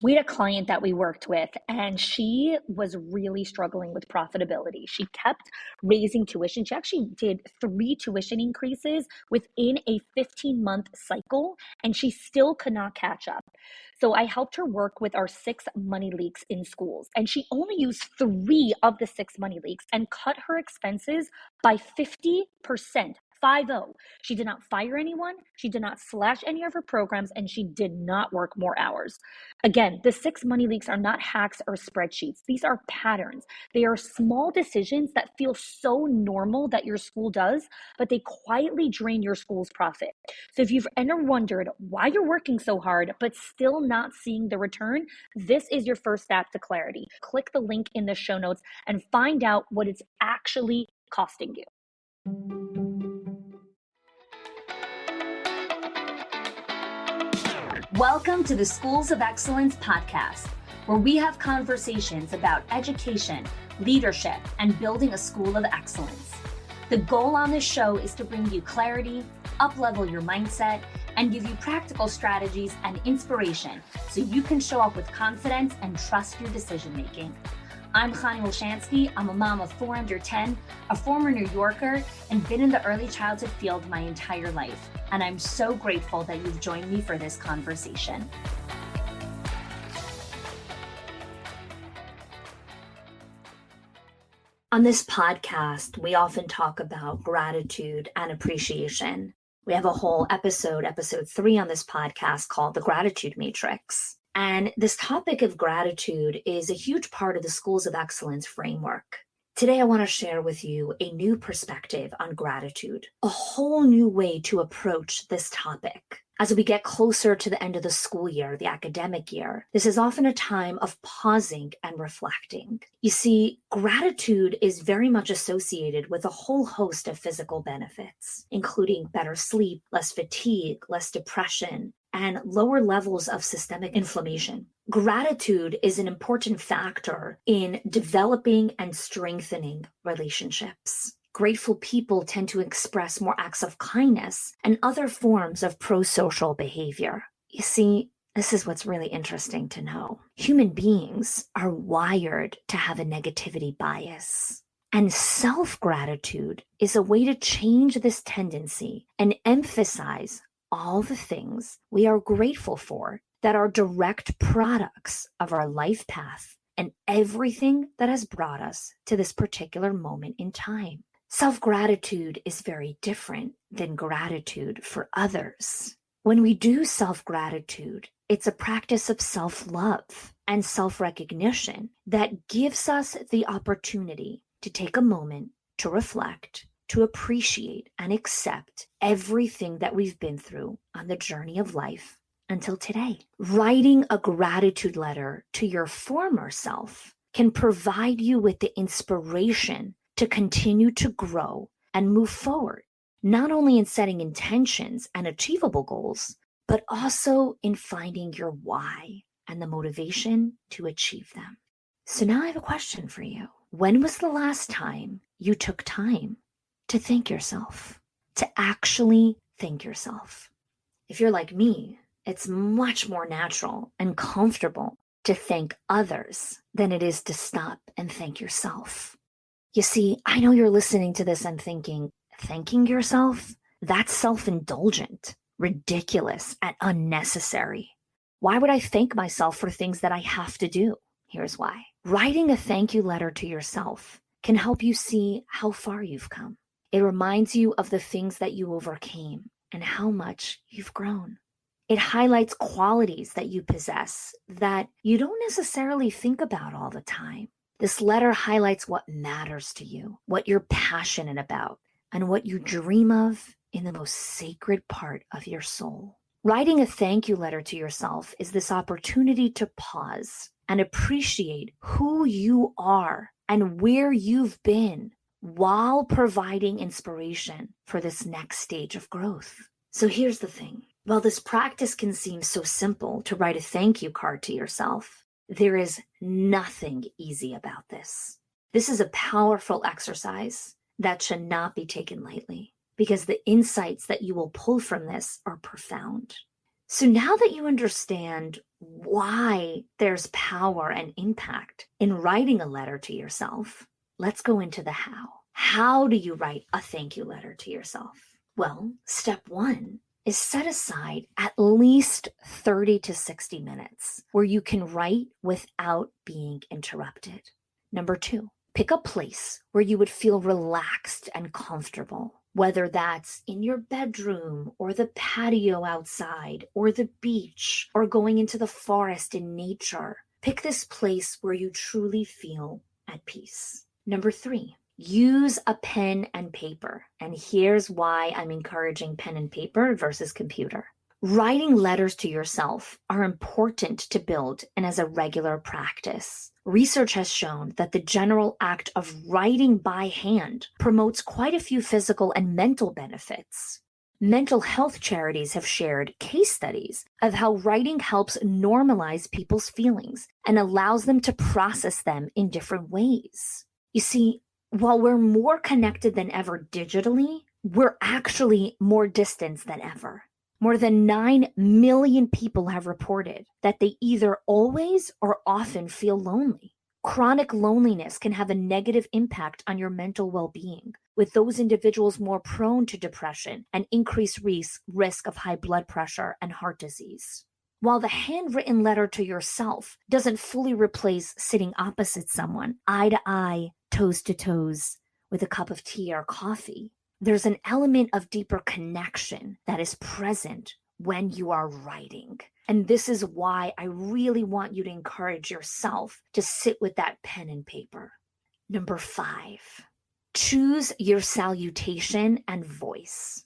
We had a client that we worked with, and she was really struggling with profitability. She kept raising tuition. She actually did 3 tuition increases within a 15-month cycle, and she still could not catch up. So I helped her work with our 6 money leaks in schools, and she only used 3 of the 6 money leaks and cut her expenses by 50%. 50. She did not fire anyone. She did not slash any of her programs, and she did not work more hours. Again, the 6 money leaks are not hacks or spreadsheets. These are patterns. They are small decisions that feel so normal that your school does, but they quietly drain your school's profit. So if you've ever wondered why you're working so hard, but still not seeing the return, this is your first step to clarity. Click the link in the show notes and find out what it's actually costing you. Welcome to the Schools of Excellence podcast, where we have conversations about education, leadership, and building a school of excellence. The goal on this show is to bring you clarity, up-level your mindset, and give you practical strategies and inspiration so you can show up with confidence and trust your decision-making. I'm Chani Wolshansky. I'm a mom of 4 under 10, a former New Yorker, and been in the early childhood field my entire life. And I'm so grateful that you've joined me for this conversation. On this podcast, we often talk about gratitude and appreciation. We have a whole episode 3 on this podcast called The Gratitude Matrix. And this topic of gratitude is a huge part of the Schools of Excellence framework. Today, I want to share with you a new perspective on gratitude, a whole new way to approach this topic. As we get closer to the end of the school year, the academic year, this is often a time of pausing and reflecting. You see, gratitude is very much associated with a whole host of physical benefits, including better sleep, less fatigue, less depression, and lower levels of systemic inflammation. Gratitude is an important factor in developing and strengthening relationships. Grateful people tend to express more acts of kindness and other forms of pro-social behavior. You see, this is what's really interesting to know. Human beings are wired to have a negativity bias. And self-gratitude is a way to change this tendency and emphasize all the things we are grateful for that are direct products of our life path and everything that has brought us to this particular moment in time. Self-gratitude is very different than gratitude for others. When we do self-gratitude, it's a practice of self-love and self-recognition that gives us the opportunity to take a moment to reflect, to appreciate and accept everything that we've been through on the journey of life until today. Writing a gratitude letter to your former self can provide you with the inspiration to continue to grow and move forward, not only in setting intentions and achievable goals, but also in finding your why and the motivation to achieve them. So now I have a question for you. When was the last time you took time to thank yourself, to actually thank yourself? If you're like me, it's much more natural and comfortable to thank others than it is to stop and thank yourself. You see, I know you're listening to this and thinking, thanking yourself? That's self-indulgent, ridiculous, and unnecessary. Why would I thank myself for things that I have to do? Here's why. Writing a thank you letter to yourself can help you see how far you've come. It reminds you of the things that you overcame and how much you've grown. It highlights qualities that you possess that you don't necessarily think about all the time. This letter highlights what matters to you, what you're passionate about, and what you dream of in the most sacred part of your soul. Writing a thank you letter to yourself is this opportunity to pause and appreciate who you are and where you've been while providing inspiration for this next stage of growth. So here's the thing. While this practice can seem so simple to write a thank you card to yourself, there is nothing easy about this. This is a powerful exercise that should not be taken lightly because the insights that you will pull from this are profound. So now that you understand why there's power and impact in writing a letter to yourself, let's go into the how. How do you write a thank you letter to yourself? Well, step one is set aside at least 30 to 60 minutes where you can write without being interrupted. Number two, pick a place where you would feel relaxed and comfortable, whether that's in your bedroom or the patio outside or the beach or going into the forest in nature. Pick this place where you truly feel at peace. Number three, use a pen and paper. And here's why I'm encouraging pen and paper versus computer. Writing letters to yourself are important to build and as a regular practice. Research has shown that the general act of writing by hand promotes quite a few physical and mental benefits. Mental health charities have shared case studies of how writing helps normalize people's feelings and allows them to process them in different ways. You see, while we're more connected than ever digitally, we're actually more distant than ever. More than 9 million people have reported that they either always or often feel lonely. Chronic loneliness can have a negative impact on your mental well-being, with those individuals more prone to depression and increased risk of high blood pressure and heart disease. While the handwritten letter to yourself doesn't fully replace sitting opposite someone, eye to eye, toes to toes, with a cup of tea or coffee, there's an element of deeper connection that is present when you are writing. And this is why I really want you to encourage yourself to sit with that pen and paper. Number five, choose your salutation and voice.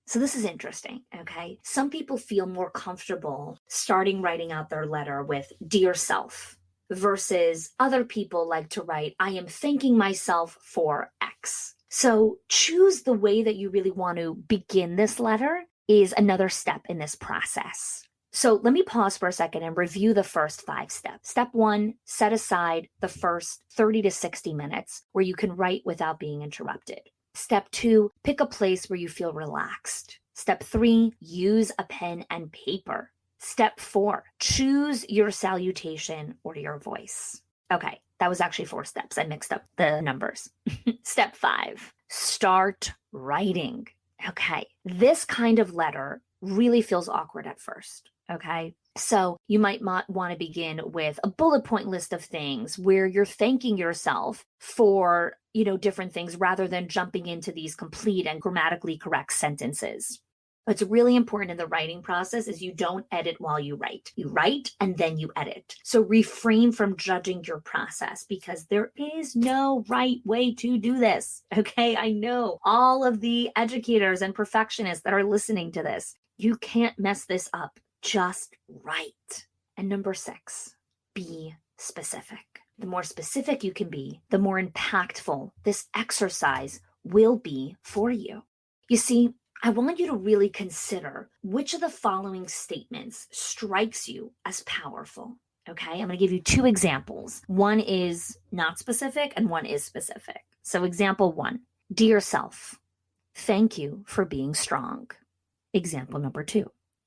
So this is interesting, okay? Some people feel more comfortable starting writing out their letter with "Dear Self," versus other people like to write, "I am thanking myself for X." So choose the way that you really want to begin this letter is another step in this process. So let me pause for a second and review the first 5 steps. Step 1, set aside the first 30 to 60 minutes where you can write without being interrupted. Step 2, pick a place where you feel relaxed. Step 3, use a pen and paper. Step 4, choose your salutation or your voice. Okay, that was actually 4 steps. I mixed up the numbers. Step 5, start writing. Okay, this kind of letter really feels awkward at first. Okay, so you might want to begin with a bullet point list of things where you're thanking yourself for, different things rather than jumping into these complete and grammatically correct sentences. What's really important in the writing process is you don't edit while you write. You write and then you edit. So refrain from judging your process because there is no right way to do this. Okay, I know all of the educators and perfectionists that are listening to this. You can't mess this up. Just write. And number 6, be specific. The more specific you can be, the more impactful this exercise will be for you. You see, I want you to really consider which of the following statements strikes you as powerful. Okay, I'm going to give you 2 examples. One is not specific and one is specific. So example 1, dear self, thank you for being strong. Example number 2,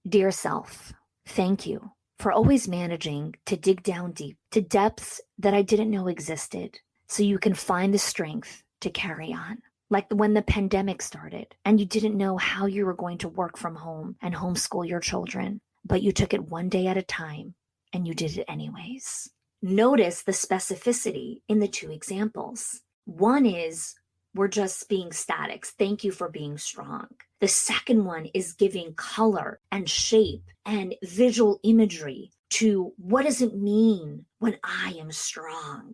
dear self, thank you for always managing to dig down deep to depths that I didn't know existed so you can find the strength to carry on. Like when the pandemic started and you didn't know how you were going to work from home and homeschool your children, but you took it one day at a time and you did it anyways. Notice the specificity in the 2 examples. One is we're just being statics. Thank you for being strong. The second one is giving color and shape and visual imagery to what does it mean when I am strong?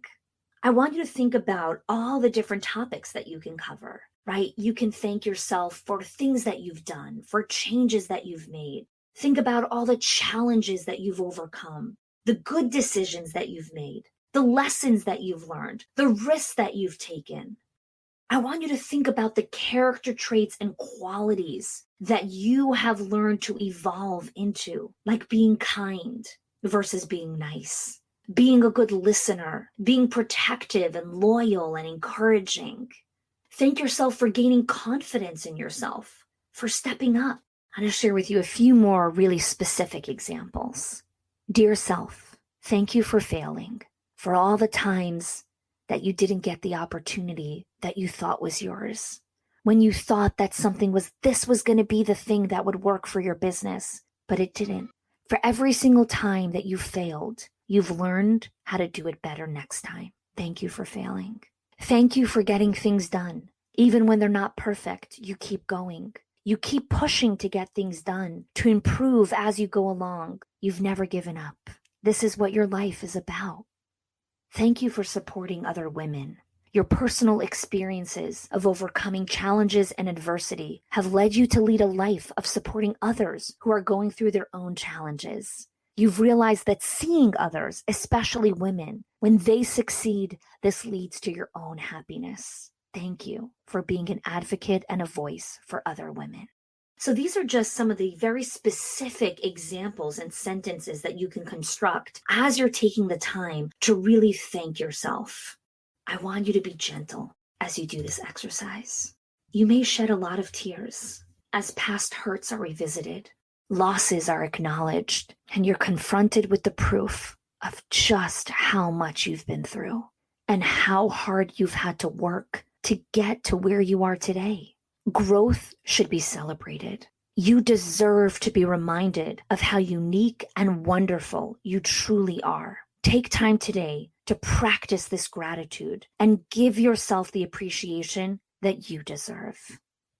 I want you to think about all the different topics that you can cover, right? You can thank yourself for things that you've done, for changes that you've made. Think about all the challenges that you've overcome, the good decisions that you've made, the lessons that you've learned, the risks that you've taken. I want you to think about the character traits and qualities that you have learned to evolve into, like being kind versus being nice, being a good listener, being protective and loyal and encouraging. Thank yourself for gaining confidence in yourself, for stepping up, I'm going to share with you a few more really specific examples. Dear self, thank you for failing, for all the times that you didn't get the opportunity that you thought was yours. When you thought that this was going to be the thing that would work for your business, but it didn't. For every single time that you failed, you've learned how to do it better next time. Thank you for failing. Thank you for getting things done. Even when they're not perfect, you keep going. You keep pushing to get things done, to improve as you go along. You've never given up. This is what your life is about. Thank you for supporting other women. Your personal experiences of overcoming challenges and adversity have led you to lead a life of supporting others who are going through their own challenges. You've realized that seeing others, especially women, when they succeed, this leads to your own happiness. Thank you for being an advocate and a voice for other women. So these are just some of the very specific examples and sentences that you can construct as you're taking the time to really thank yourself. I want you to be gentle as you do this exercise. You may shed a lot of tears as past hurts are revisited, losses are acknowledged, and you're confronted with the proof of just how much you've been through and how hard you've had to work to get to where you are today. Growth should be celebrated. You deserve to be reminded of how unique and wonderful you truly are. Take time today to practice this gratitude and give yourself the appreciation that you deserve.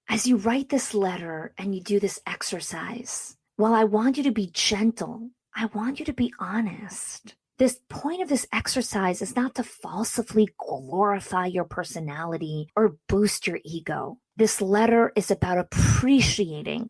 As you write this letter and you do this exercise, while I want you to be gentle, I want you to be honest. This point of this exercise is not to falsely glorify your personality or boost your ego. This letter is about appreciating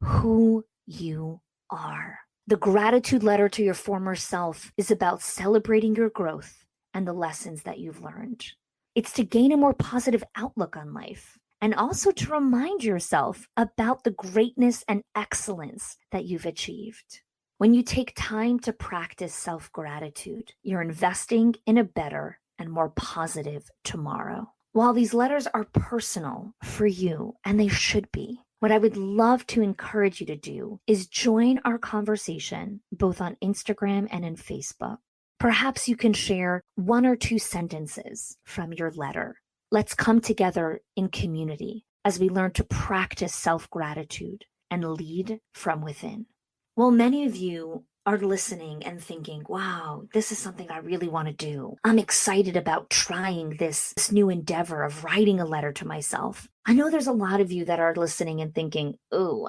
who you are. The gratitude letter to your former self is about celebrating your growth and the lessons that you've learned. It's to gain a more positive outlook on life and also to remind yourself about the greatness and excellence that you've achieved. When you take time to practice self-gratitude, you're investing in a better and more positive tomorrow. While these letters are personal for you, and they should be, what I would love to encourage you to do is join our conversation both on Instagram and in Facebook. Perhaps you can share 1 or 2 sentences from your letter. Let's come together in community as we learn to practice self-gratitude and lead from within. Well, many of you are listening and thinking, wow, this is something I really want to do. I'm excited about trying this new endeavor of writing a letter to myself. I know there's a lot of you that are listening and thinking, oh,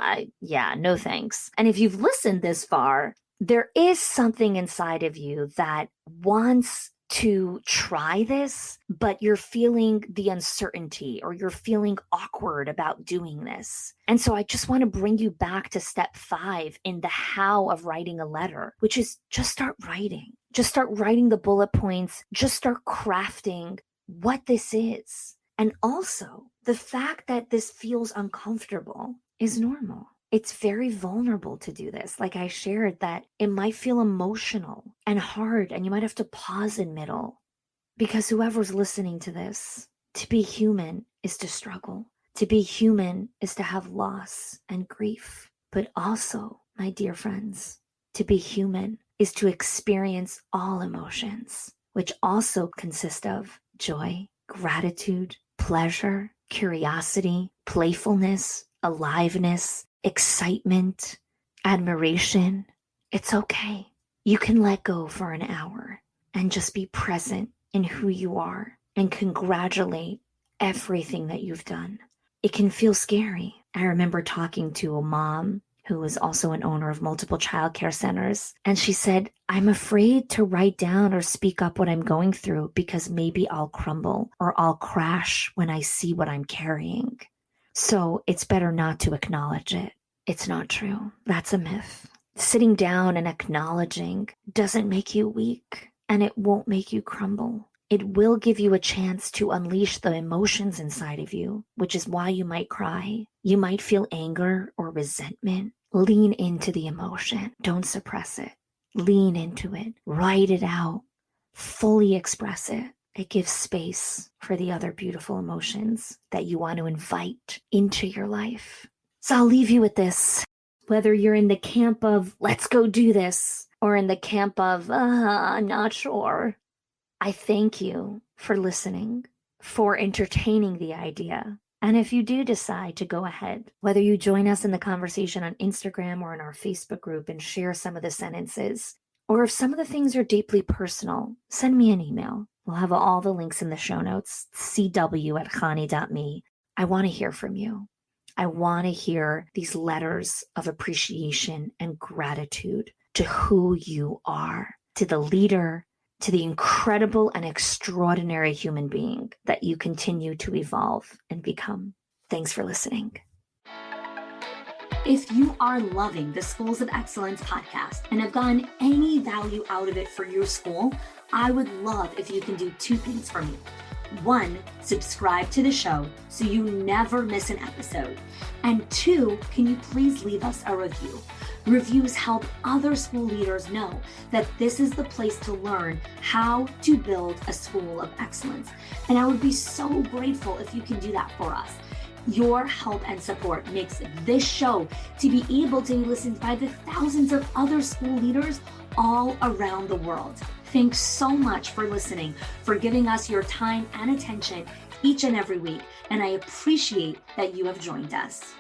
no thanks. And if you've listened this far, there is something inside of you that wants to try this, but you're feeling the uncertainty or you're feeling awkward about doing this. And so I just want to bring you back to step 5 in the how of writing a letter, which is just start writing. Just start writing the bullet points. Just start crafting what this is. And also, the fact that this feels uncomfortable is normal. It's very vulnerable to do this. Like I shared, that it might feel emotional and hard, and you might have to pause in middle, because whoever's listening to this, to be human is to struggle. To be human is to have loss and grief. But also, my dear friends, to be human is to experience all emotions, which also consist of joy, gratitude, pleasure, curiosity, playfulness, aliveness, excitement, admiration. It's okay. You can let go for an hour and just be present in who you are and congratulate everything that you've done. It can feel scary. I remember talking to a mom who was also an owner of multiple childcare centers, and she said, I'm afraid to write down or speak up what I'm going through because maybe I'll crumble or I'll crash when I see what I'm carrying. So it's better not to acknowledge it. It's not true. That's a myth. Sitting down and acknowledging doesn't make you weak, and it won't make you crumble. It will give you a chance to unleash the emotions inside of you, which is why you might cry. You might feel anger or resentment. Lean into the emotion. Don't suppress it. Lean into it. Write it out. Fully express it. It gives space for the other beautiful emotions that you want to invite into your life. So I'll leave you with this. Whether you're in the camp of, let's go do this, or in the camp of, I'm not sure. I thank you for listening, for entertaining the idea. And if you do decide to go ahead, whether you join us in the conversation on Instagram or in our Facebook group and share some of the sentences, or if some of the things are deeply personal, send me an email. We'll have all the links in the show notes, cw@khani.me. I want to hear from you. I want to hear these letters of appreciation and gratitude to who you are, to the leader, to the incredible and extraordinary human being that you continue to evolve and become. Thanks for listening. If you are loving the Schools of Excellence podcast and have gotten any value out of it for your school, I would love if you can do two things for me. One, subscribe to the show so you never miss an episode. And two, can you please leave us a review? Reviews help other school leaders know that this is the place to learn how to build a school of excellence. And I would be so grateful if you can do that for us. Your help and support makes this show to be able to be listened by the thousands of other school leaders all around the world. Thanks so much for listening, for giving us your time and attention each and every week, and I appreciate that you have joined us.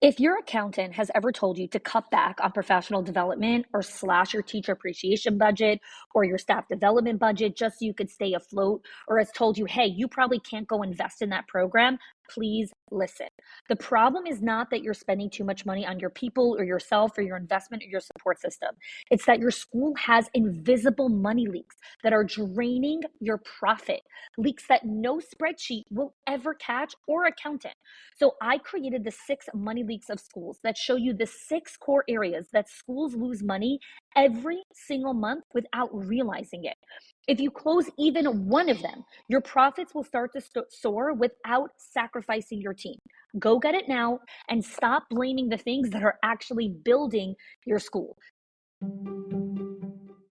If your accountant has ever told you to cut back on professional development or slash your teacher appreciation budget or your staff development budget just so you could stay afloat, or has told you, hey, you probably can't go invest in that program, please listen. The problem is not that you're spending too much money on your people or yourself or your investment or your support system. It's that your school has invisible money leaks that are draining your profit, leaks that no spreadsheet will ever catch or accountant. So I created the 6 money leaks of schools that show you the 6 core areas that schools lose money every single month without realizing it. If you close even one of them, your profits will start to soar without sacrificing your team. Go get it now and stop blaming the things that are actually building your school.